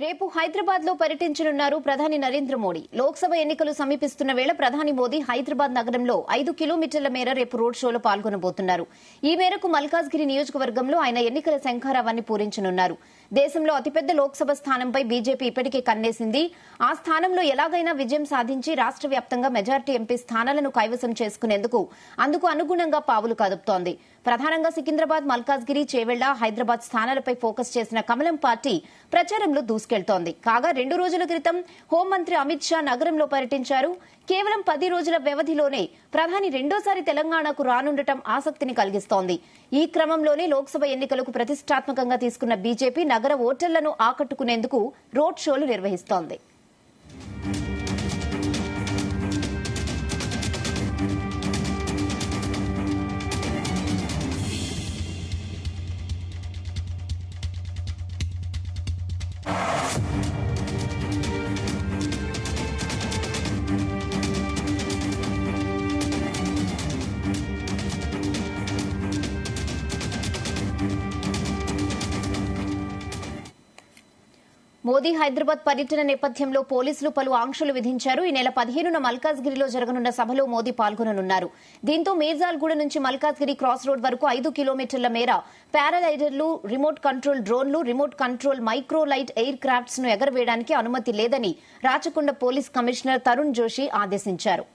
రేపు హైదరాబాద్ లో పర్యటించనున్నారు ప్రధాని నరేంద్ర మోడీ. లోక్సభ ఎన్నికలు సమీపిస్తున్న వేళ ప్రధాని మోదీ హైదరాబాద్ నగరంలో 5 కిలోమీటర్ల మేర రేపు రోడ్ షోలో పాల్గొనబోతున్నారు. ఈ మేరకు మల్కాజ్గిరి నియోజకవర్గంలో ఆయన ఎన్నికల శంఖారావాన్ని పూరించనున్నారు. దేశంలో అతిపెద్ద లోక్సభ స్థానంపై బీజేపీ ఇప్పటికే కన్నేసింది. ఆ స్థానంలో ఎలాగైనా విజయం సాధించి రాష్ట్ర వ్యాప్తంగా మెజార్టీ ఎంపీ స్థానాలను కైవసం చేసుకునేందుకు అందుకు అనుగుణంగా పావులు కదుపుతోంది. ప్రధానంగా సికింద్రాబాద్, మల్కాజ్గిరి, చేవెళ్ల, హైదరాబాద్ స్థానాలపై ఫోకస్ చేసిన కమలం పార్టీ ప్రచారంలో దూసుకెళ్తోంది. కాగా 2 రోజుల క్రితం హోంమంత్రి అమిత్ షా నగరంలో పర్యటించారు. కేవలం 10 రోజుల వ్యవధిలోనే ప్రధాని రెండోసారి తెలంగాణకు రానుండటం ఆసక్తిని కలిగిస్తోంది. ఈ క్రమంలోనే లోక్సభ ఎన్నికలకు ప్రతిష్టాత్మకంగా తీసుకున్న బీజేపీ నగర ఓటర్లను ఆకట్టుకునేందుకు రోడ్ షోలు నిర్వహిస్తోంది. మోదీ హైదరాబాద్ పర్యటన నేపథ్యంలో పోలీసులు పలు ఆంక్షలు విధించారు. ఈ నెల 15న మల్కాజ్గిరిలో జరగనున్న సభలో మోదీ పాల్గొననున్నారు. దీంతో మీర్జాల్గూడ నుంచి మల్కాజ్గిరి క్రాస్ రోడ్ వరకు 5 కిలోమీటర్ల మేర పారాలైడర్లు, రిమోట్ కంట్రోల్ డ్రోన్లు, remote control micro light air crafts ను ఎగరవేయడానికి అనుమతి లేదని రాచకొండ పోలీస్ కమిషనర్ తరుణ్ జోషి ఆదేశించారు.